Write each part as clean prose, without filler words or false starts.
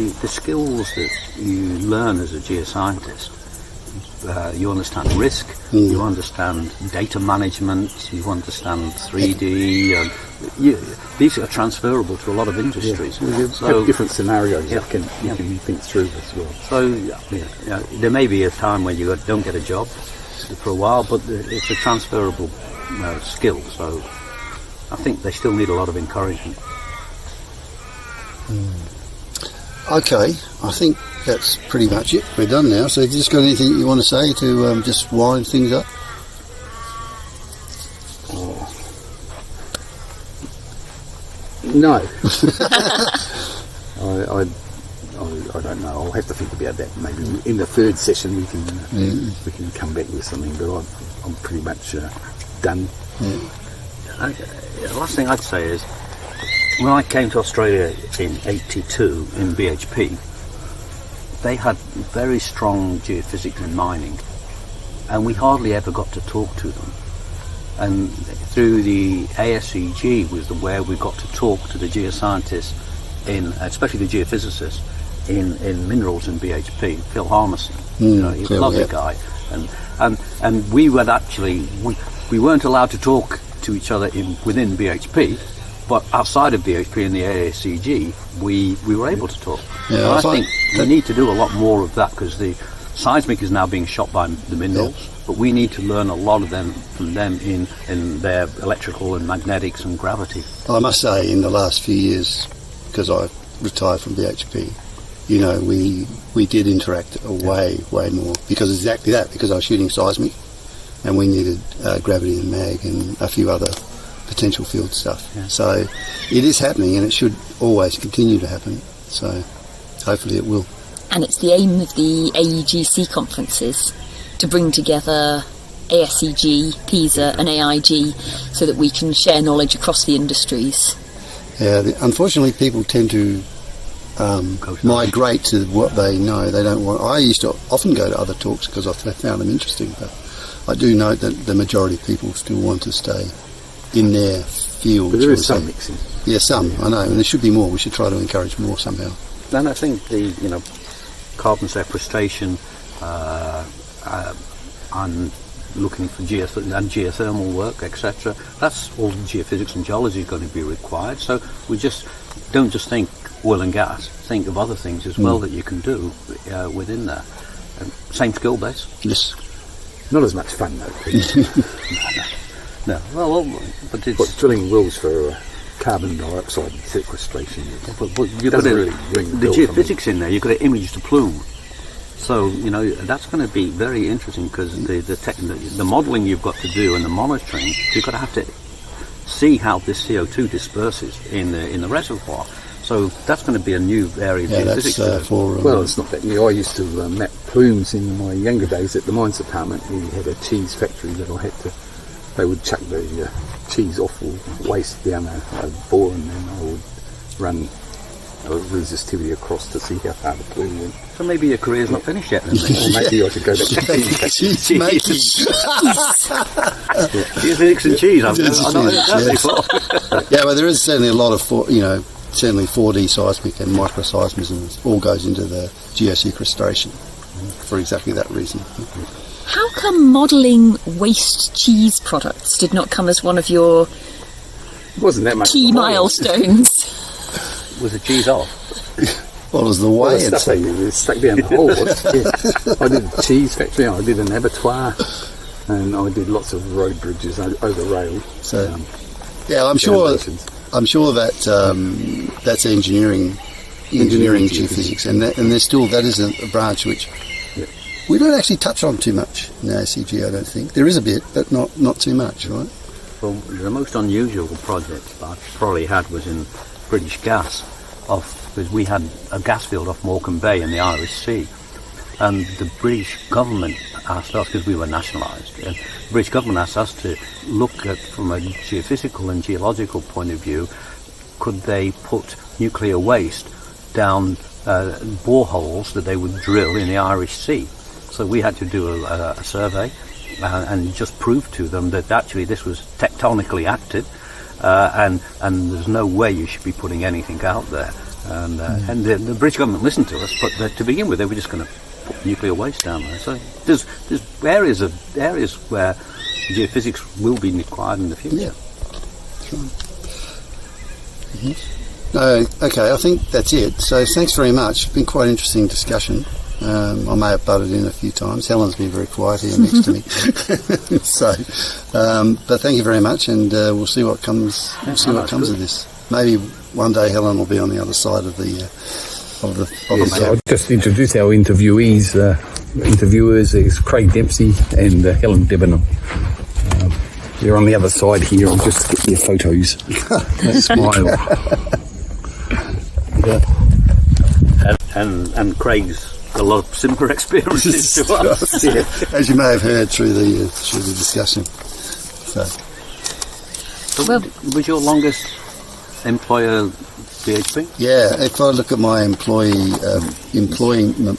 the skills that you learn as a geoscientist, you understand risk, you understand data management, you understand 3D, these are transferable to a lot of industries. Yeah. Well, so, have different scenarios you can think through as well. So there may be a time when you don't get a job for a while, but it's a transferable skill, so I think they still need a lot of encouragement. Okay, I think that's pretty much it. We're done now. So have you just got anything you want to say to just wind things up? No. I don't know. I'll have to think about that. Maybe in the third session we can come back with something. But I'm pretty much done. The last thing I'd say is, when I came to Australia in '82 in BHP, they had very strong geophysics and mining, and we hardly ever got to talk to them. And through the ASCG was where we got to talk to the geoscientists, especially the geophysicists in minerals in BHP. Phil Harmison, he's a lovely guy, and we were actually we weren't allowed to talk to each other within BHP. But outside of BHP and the ASCG, we were able to talk. Yeah, I think we need to do a lot more of that, because the seismic is now being shot by the minerals, but we need to learn a lot from them in their electrical and magnetics and gravity. I must say, in the last few years, because I retired from BHP, we did interact way more, because exactly that, because I was shooting seismic, and we needed gravity and mag and a few other potential field stuff. Yeah. So it is happening, and it should always continue to happen. So hopefully it will. And it's the aim of the AEGC conferences to bring together ASCG, PISA and AIG so that we can share knowledge across the industries. Yeah, unfortunately people tend to migrate to what they know. They don't want. I used to often go to other talks because I found them interesting, but I do note that the majority of people still want to stay in their field. But there is some mixing. Yeah, some, I know, and there should be more. We should try to encourage more somehow. And I think the carbon sequestration and looking for geothermal work, etc. That's all geophysics and geology is going to be required. So we don't just think oil and gas. Think of other things as well that you can do within there. Same skill base. Yes. Not as much fun though. No. Well, but it's drilling wells for carbon dioxide sequestration. But you've got really the geophysics in there. You've got to image the plume. So that's going to be very interesting, because the modelling you've got to do and the monitoring, you've got to have to see how this CO2 disperses in the reservoir. So that's going to be a new area of geophysics. Well, it's not that new. I used to map plumes in my younger days at the mines department. We had a cheese factory that they would chuck the cheese offal waste down a bore, and then I would run resistivity across to see how far the plume went. So maybe your career's not finished yet then. Or maybe I should go back to cheese making. Geophysics and cheese. I've not heard that before. Yeah, well, there is certainly a lot of certainly 4D seismic and microseismism all goes into the geosequestration for exactly that reason. How come modelling waste cheese products did not come as one of your wasn't that much key milestones? Was the cheese off? Well, it was the way it's stuck down the hole. I did a cheese factory, I did an abattoir, and I did lots of road bridges over rail. So, I'm sure that that's engineering geophysics, and there's still that is a branch which we don't actually touch on too much in ASCG. I don't think there is a bit, but not too much, right? Well, the most unusual project I probably had was in British Gas, because we had a gas field off Morecambe Bay in the Irish Sea, and the British government asked us, because we were nationalised, the British government asked us to look at, from a geophysical and geological point of view, could they put nuclear waste down boreholes that they would drill in the Irish Sea. So we had to do a survey and just prove to them that actually this was tectonically acted, and there's no way you should be putting anything out there. And the British government listened to us, but to begin with, they were just going to put nuclear waste down there. So there's areas where geophysics will be required in the future. Yeah. Okay, I think that's it. So thanks very much. It's been quite an interesting discussion. I may have butted in a few times. Helen's been very quiet here next to me. So, but thank you very much, and we'll see what comes. We'll see what comes of this. Maybe one day Helen will be on the other side of the Yes, gap. I'll just introduce our interviewers. Is Craig Dempsey and Helen Debenham. You're on the other side here. I'll just get your photos. Smile. And Craig's got a lot of similar experiences to us. Yeah, as you may have heard through the discussion. So, Well- Was your longest employer BHP? yeah, if I look at my employment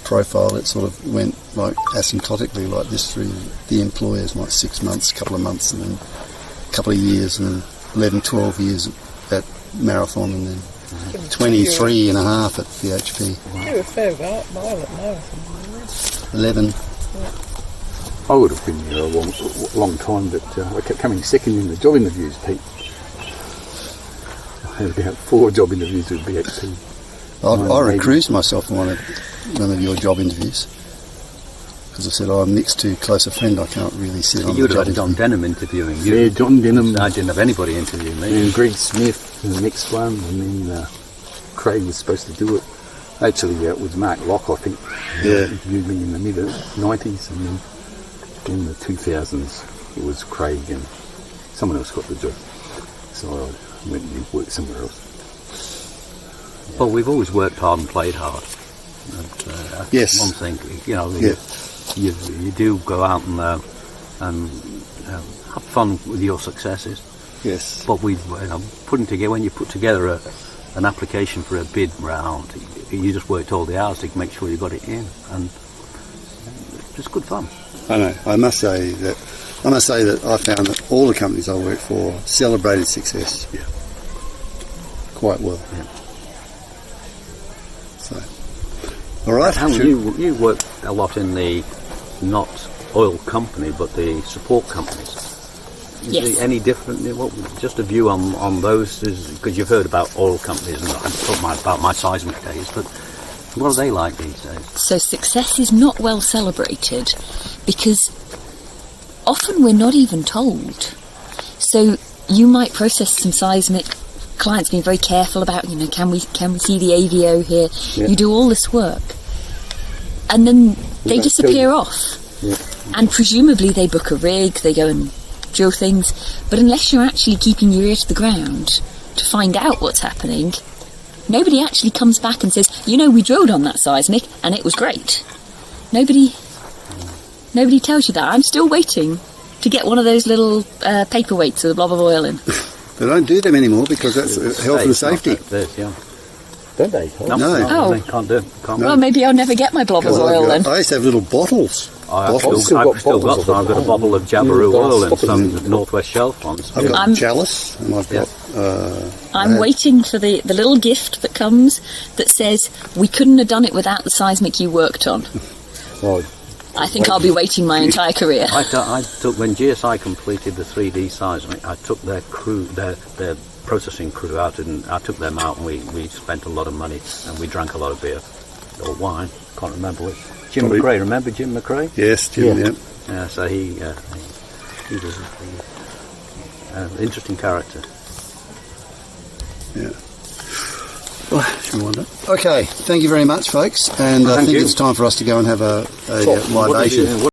profile, it sort of went like asymptotically like this through the employers, like 6 months, a couple of months, and then a couple of years, and then 11, 12 years at Marathon, and then 23 and a half at BHP. You were a fair while at Marathon. 11. I would have been here a long time, but I kept coming second in the job interviews, Pete. I had about 4 job interviews with BHP. I recused myself from one of your job interviews because I said, I'm next to closer friend, I can't really sit on You would the have job had John interview. Denham interviewing you. Yeah, John Denham I didn't have anybody interview me. and Greg Smith in the next one, and then Craig was supposed to do it. Actually, it was Mark Locke, I think, Yeah. interviewed me in the mid-90s, and then in the 2000s it was Craig and someone else got the job. So I went and worked somewhere else. Well, we've always worked hard and played hard. And, Yes. One thing, Yeah. you do go out and have fun with your successes. Yes. But when you put together an application for a bid round, you just worked all the hours to make sure you got it in, and it's good fun. I know. I must say that I found that all the companies I worked for celebrated success. Yeah. Quite well. Yeah. So, all right. And Sure. you worked a lot in the not oil company, but the support companies. Is Yes. it any different? Just a view on those, because you've heard about oil companies, and I'm talking about my seismic days, but what are they like these days? So success is not well celebrated because often we're not even told. So you might process some seismic. Clients being very careful about, can we see the AVO here? Yeah. You do all this work, and then they don't disappear tell you. off. Yeah. And presumably they book a rig, they go and drill things, but unless you're actually keeping your ear to the ground to find out what's happening, nobody actually comes back and says, we drilled on that seismic and it was great. Nobody tells you that. I'm still waiting to get one of those little paperweights with a blob of oil in. They don't do them anymore because that's health and safety. Don't they? No. Oh. They can't do it. Can't Well, maybe I'll never get my blob of oil then. I used to have little bottles. I've Bottles. still got bottles of some. I've got a it. bottle of Jabiru Yeah, oil and stop it. some Northwest Shelf ones. I've got I'm- chalice, and I've got. I'm waiting for the little gift that comes that says, we couldn't have done it without the seismic you worked on. Right. I think I'll be waiting my entire career. I took when GSI completed the 3D seismic. I took their crew, their processing crew out, and I took them out, and we spent a lot of money, and we drank a lot of beer or wine. Can't remember which. Jim Probably- McRae, remember Jim McRae? Yes, Jim. Yeah. Yeah. So he was an interesting character. Yeah. Well, okay, thank you very much, folks. And I Thank think you. it's time for us to go and have a What did libation. you-